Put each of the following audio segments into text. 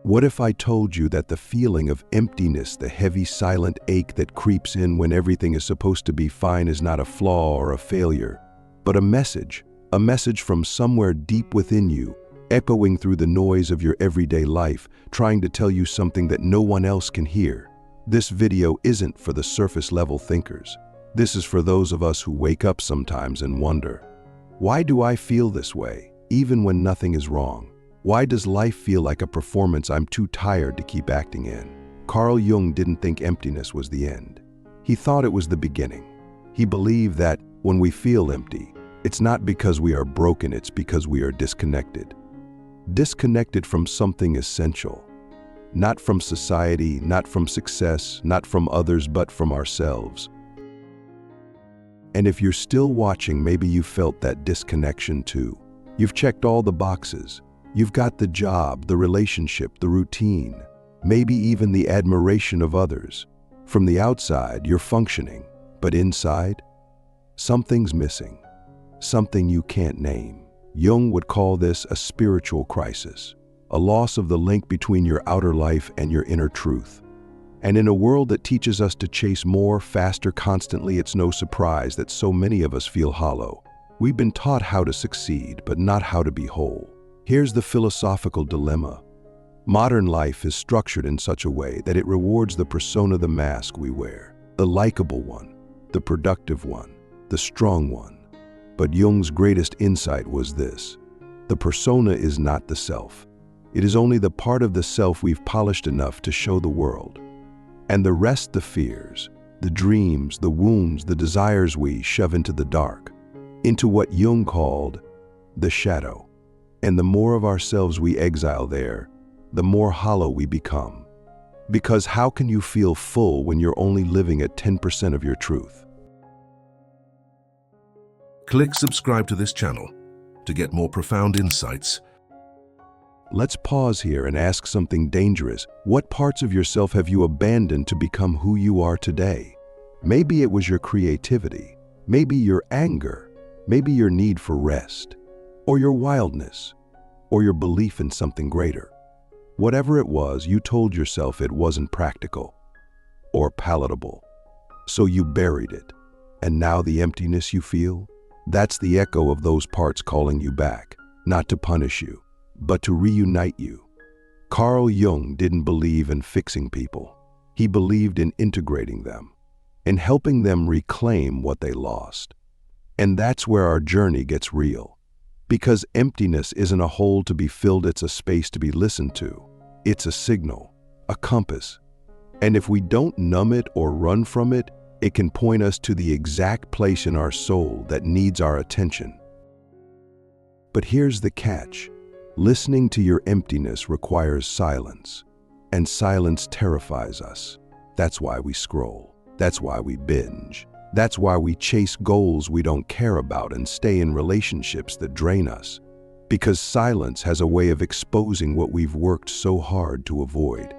What if I told you that the feeling of emptiness, the heavy silent ache that creeps in when everything is supposed to be fine, is not a flaw or a failure, but a message from somewhere deep within you, echoing through the noise of your everyday life, trying to tell you something that no one else can hear? This video isn't for the surface level thinkers. This is for those of us who wake up sometimes and wonder, why do I feel this way, even when nothing is wrong? Why does life feel like a performance I'm too tired to keep acting in? Carl Jung didn't think emptiness was the end. He thought it was the beginning. He believed that when we feel empty, it's not because we are broken, it's because we are disconnected. Disconnected from something essential. Not from society, not from success, not from others, but from ourselves. And if you're still watching, maybe you felt that disconnection too. You've checked all the boxes. You've got the job, the relationship, the routine, maybe even the admiration of others. From the outside, you're functioning, but inside, something's missing, something you can't name. Jung would call this a spiritual crisis, a loss of the link between your outer life and your inner truth. And in a world that teaches us to chase more, faster, constantly, it's no surprise that so many of us feel hollow. We've been taught how to succeed, but not how to be whole. Here's the philosophical dilemma. Modern life is structured in such a way that it rewards the persona, the mask we wear, the likable one, the productive one, the strong one. But Jung's greatest insight was this: the persona is not the self. It is only the part of the self we've polished enough to show the world. And the rest, the fears, the dreams, the wounds, the desires we shove into the dark, into what Jung called the shadow. And the more of ourselves we exile there, the more hollow we become. Because how can you feel full when you're only living at 10% of your truth? Click subscribe to this channel to get more profound insights. Let's pause here and ask something dangerous. What parts of yourself have you abandoned to become who you are today? Maybe it was your creativity, maybe your anger, maybe your need for rest, or your wildness, or your belief in something greater. Whatever it was, you told yourself it wasn't practical or palatable, so you buried it. And now the emptiness you feel, that's the echo of those parts calling you back, not to punish you, but to reunite you. Carl Jung didn't believe in fixing people. He believed in integrating them, in helping them reclaim what they lost. And that's where our journey gets real. Because emptiness isn't a hole to be filled, it's a space to be listened to. It's a signal, a compass. And if we don't numb it or run from it, it can point us to the exact place in our soul that needs our attention. But here's the catch. Listening to your emptiness requires silence, and silence terrifies us. That's why we scroll. That's why we binge. That's why we chase goals we don't care about and stay in relationships that drain us. Because silence has a way of exposing what we've worked so hard to avoid.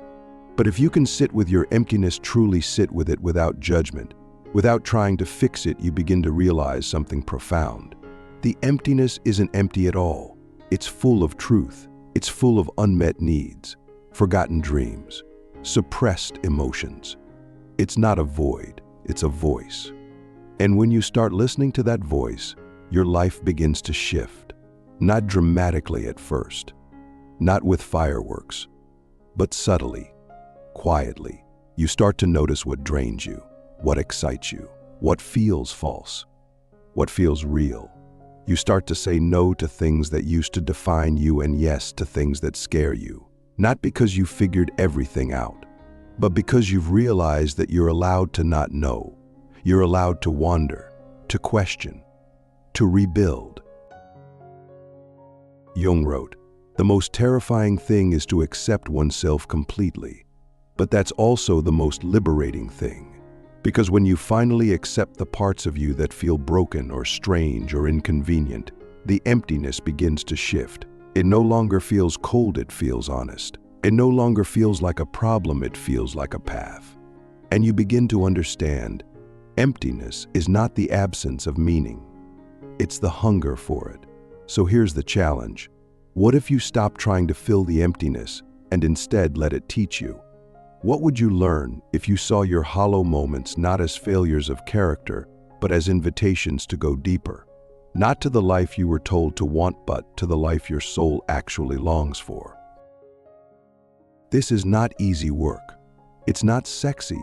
But if you can sit with your emptiness, truly sit with it without judgment, without trying to fix it, you begin to realize something profound. The emptiness isn't empty at all. It's full of truth. It's full of unmet needs, forgotten dreams, suppressed emotions. It's not a void, it's a voice. And when you start listening to that voice, your life begins to shift. Not dramatically at first, not with fireworks, but subtly, quietly. You start to notice what drains you, what excites you, what feels false, what feels real. You start to say no to things that used to define you and yes to things that scare you. Not because you figured everything out, but because you've realized that you're allowed to not know. You're allowed to wander, to question, to rebuild. Jung wrote, "The most terrifying thing is to accept oneself completely, but that's also the most liberating thing. Because when you finally accept the parts of you that feel broken or strange or inconvenient, the emptiness begins to shift. It no longer feels cold, it feels honest. It no longer feels like a problem, it feels like a path. And you begin to understand, emptiness is not the absence of meaning. It's the hunger for it. So here's the challenge. What if you stop trying to fill the emptiness and instead let it teach you? What would you learn if you saw your hollow moments not as failures of character, but as invitations to go deeper? Not to the life you were told to want, but to the life your soul actually longs for. This is not easy work. It's not sexy.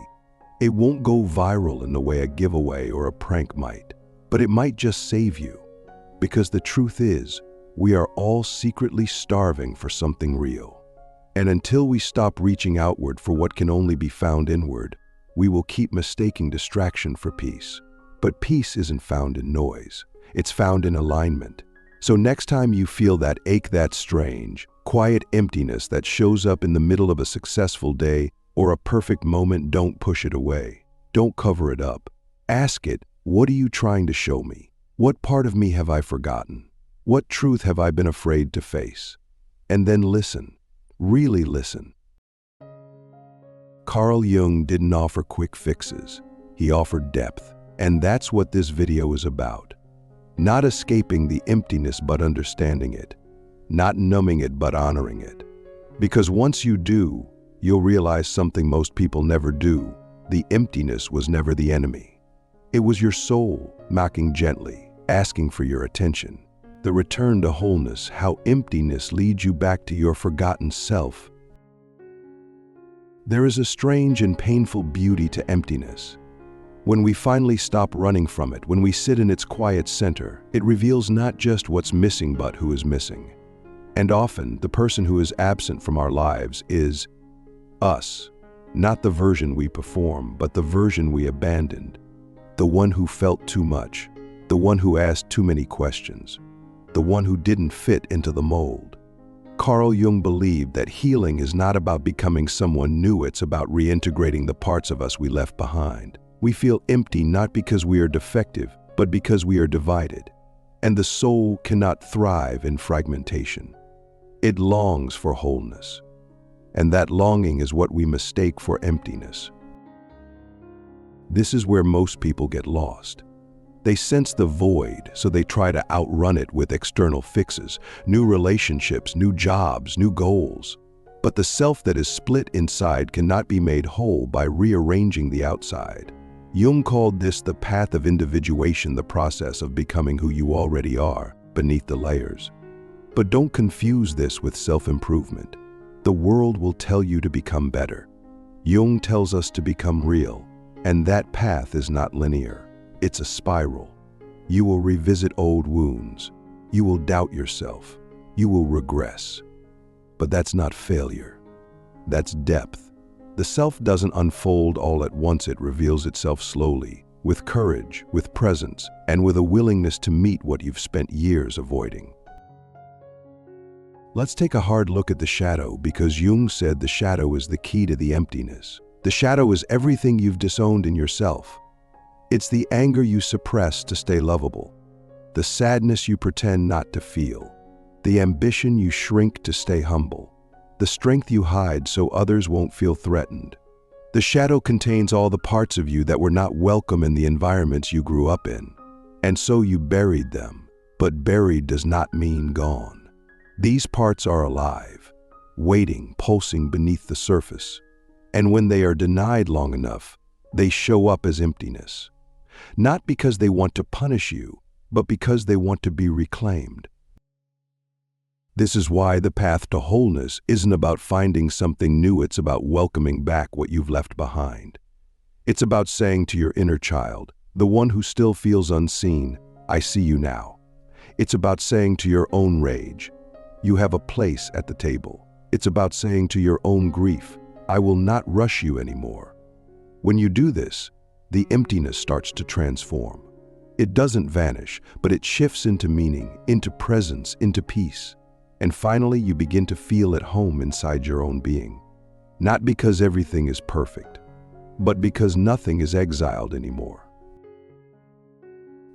It won't go viral in the way a giveaway or a prank might, but it might just save you. Because the truth is, we are all secretly starving for something real. And until we stop reaching outward for what can only be found inward, we will keep mistaking distraction for peace. But peace isn't found in noise. It's found in alignment. So next time you feel that ache, that strange, quiet emptiness that shows up in the middle of a successful day or a perfect moment, don't push it away. Don't cover it up. Ask it, what are you trying to show me? What part of me have I forgotten? What truth have I been afraid to face? And then listen. Really listen. Carl Jung didn't offer quick fixes. He offered depth. And that's what this video is about. Not escaping the emptiness, but understanding it. Not numbing it, but honoring it. Because once you do, you'll realize something most people never do. The emptiness was never the enemy. It was your soul, knocking gently, asking for your attention. The return to wholeness, how emptiness leads you back to your forgotten self. There is a strange and painful beauty to emptiness. When we finally stop running from it, when we sit in its quiet center, it reveals not just what's missing, but who is missing. And often, the person who is absent from our lives is us. Not the version we perform, but the version we abandoned. The one who felt too much. The one who asked too many questions. The one who didn't fit into the mold. Carl Jung believed that healing is not about becoming someone new, it's about reintegrating the parts of us we left behind. We feel empty not because we are defective, but because we are divided. And the soul cannot thrive in fragmentation. It longs for wholeness. And that longing is what we mistake for emptiness. This is where most people get lost. They sense the void, so they try to outrun it with external fixes, new relationships, new jobs, new goals. But the self that is split inside cannot be made whole by rearranging the outside. Jung called this the path of individuation, the process of becoming who you already are, beneath the layers. But don't confuse this with self-improvement. The world will tell you to become better. Jung tells us to become real, and that path is not linear. It's a spiral. You will revisit old wounds. You will doubt yourself. You will regress. But that's not failure. That's depth. The self doesn't unfold all at once. It reveals itself slowly, with courage, with presence, and with a willingness to meet what you've spent years avoiding. Let's take a hard look at the shadow, because Jung said the shadow is the key to the emptiness. The shadow is everything you've disowned in yourself. It's the anger you suppress to stay lovable, the sadness you pretend not to feel, the ambition you shrink to stay humble, the strength you hide so others won't feel threatened. The shadow contains all the parts of you that were not welcome in the environments you grew up in, and so you buried them. But buried does not mean gone. These parts are alive, waiting, pulsing beneath the surface. And when they are denied long enough, they show up as emptiness. Not because they want to punish you, but because they want to be reclaimed. This is why the path to wholeness isn't about finding something new, it's about welcoming back what you've left behind. It's about saying to your inner child, the one who still feels unseen, I see you now. It's about saying to your own rage, you have a place at the table. It's about saying to your own grief, I will not rush you anymore. When you do this, the emptiness starts to transform. It doesn't vanish, but it shifts into meaning, into presence, into peace. And finally, you begin to feel at home inside your own being. Not because everything is perfect, but because nothing is exiled anymore.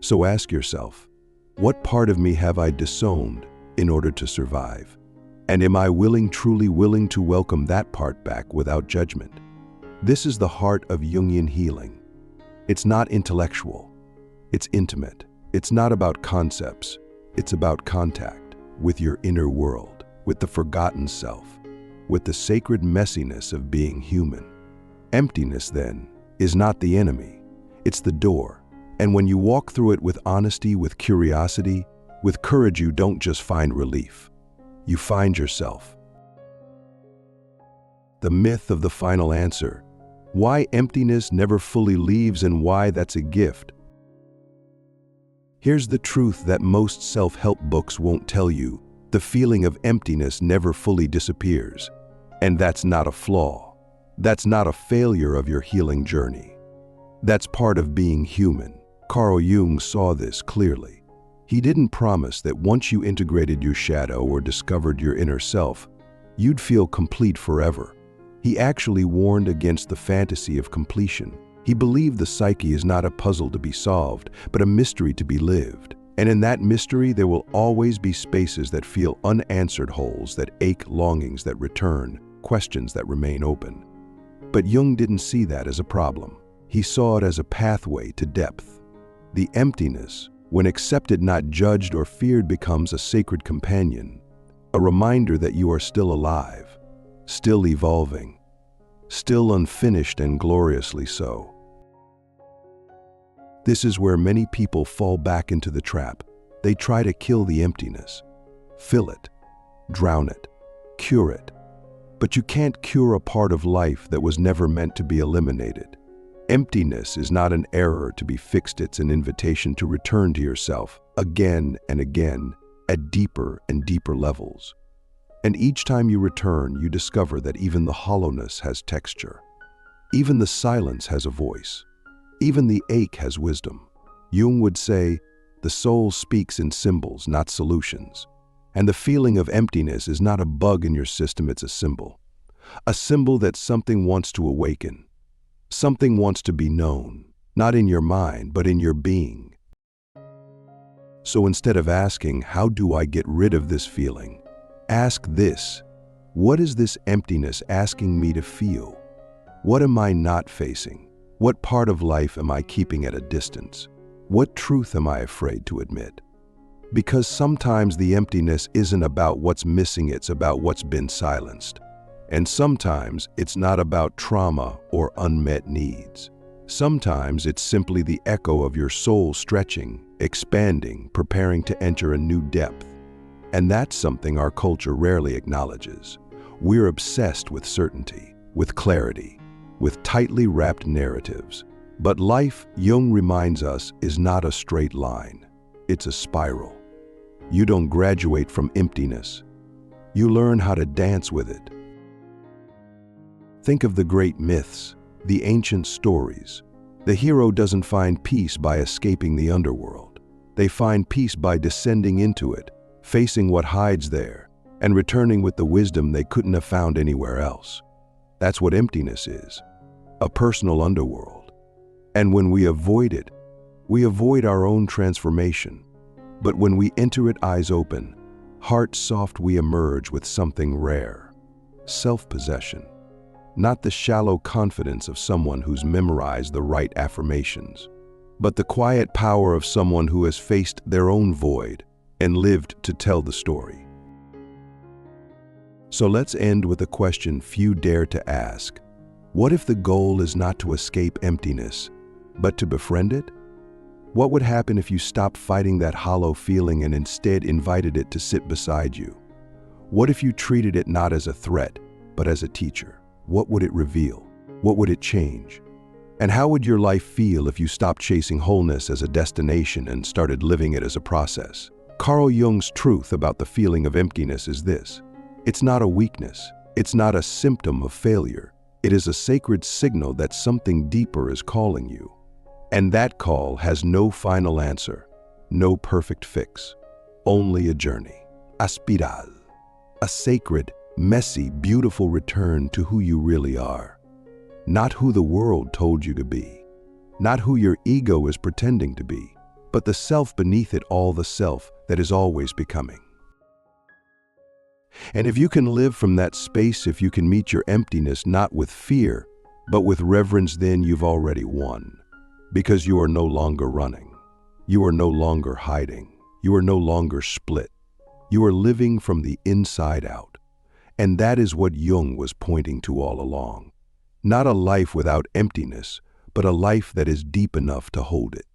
So ask yourself, what part of me have I disowned in order to survive? And am I truly willing to welcome that part back without judgment? This is the heart of Jungian healing. It's not intellectual, it's intimate. It's not about concepts, it's about contact with your inner world, with the forgotten self. with the sacred messiness of being human. Emptiness, then, is not the enemy. It's the door. And when you walk through it with honesty, with curiosity, with courage, you don't just find relief. You find yourself. The myth of the final answer. Why emptiness never fully leaves and why that's a gift. Here's the truth that most self-help books won't tell you. The feeling of emptiness never fully disappears. And that's not a flaw. That's not a failure of your healing journey. That's part of being human. Carl Jung saw this clearly. He didn't promise that once you integrated your shadow or discovered your inner self, you'd feel complete forever. He actually warned against the fantasy of completion. He believed the psyche is not a puzzle to be solved, but a mystery to be lived. And in that mystery, there will always be spaces that feel unanswered, holes that ache, longings that return, questions that remain open. But Jung didn't see that as a problem. He saw it as a pathway to depth. The emptiness, when accepted, not judged or feared, becomes a sacred companion, a reminder that you are still alive, still evolving, still unfinished, and gloriously so. This is where many people fall back into the trap. They try to kill the emptiness, fill it, drown it, cure it. But you can't cure a part of life that was never meant to be eliminated. Emptiness is not an error to be fixed. It's an invitation to return to yourself again and again at deeper and deeper levels. And each time you return, you discover that even the hollowness has texture. Even the silence has a voice. Even the ache has wisdom. Jung would say, the soul speaks in symbols, not solutions. And the feeling of emptiness is not a bug in your system, it's a symbol. A symbol that something wants to awaken. Something wants to be known, not in your mind, but in your being. So instead of asking, how do I get rid of this feeling? Ask this, what is this emptiness asking me to feel? What am I not facing? What part of life am I keeping at a distance? What truth am I afraid to admit? Because sometimes the emptiness isn't about what's missing, it's about what's been silenced. And sometimes it's not about trauma or unmet needs. Sometimes it's simply the echo of your soul stretching, expanding, preparing to enter a new depth. And that's something our culture rarely acknowledges. We're obsessed with certainty, with clarity, with tightly wrapped narratives. But life, Jung reminds us, is not a straight line. It's a spiral. You don't graduate from emptiness. You learn how to dance with it. Think of the great myths, the ancient stories. The hero doesn't find peace by escaping the underworld. They find peace by descending into it, facing what hides there, and returning with the wisdom they couldn't have found anywhere else. That's what emptiness is, a personal underworld. And when we avoid it, we avoid our own transformation. But when we enter it eyes open, heart soft, we emerge with something rare, self-possession. Not the shallow confidence of someone who's memorized the right affirmations, but the quiet power of someone who has faced their own void and lived to tell the story. So let's end with a question few dare to ask. What if the goal is not to escape emptiness, but to befriend it? What would happen if you stopped fighting that hollow feeling and instead invited it to sit beside you? What if you treated it not as a threat, but as a teacher? What would it reveal? What would it change? And how would your life feel if you stopped chasing wholeness as a destination and started living it as a process? Carl Jung's truth about the feeling of emptiness is this. It's not a weakness. It's not a symptom of failure. It is a sacred signal that something deeper is calling you. And that call has no final answer, no perfect fix, only a journey, a spiral, a sacred, messy, beautiful return to who you really are. Not who the world told you to be, not who your ego is pretending to be, but the self beneath it all, the self that is always becoming. And if you can live from that space, if you can meet your emptiness not with fear, but with reverence, then you've already won. Because you are no longer running. You are no longer hiding. You are no longer split. You are living from the inside out. And that is what Jung was pointing to all along. Not a life without emptiness, but a life that is deep enough to hold it.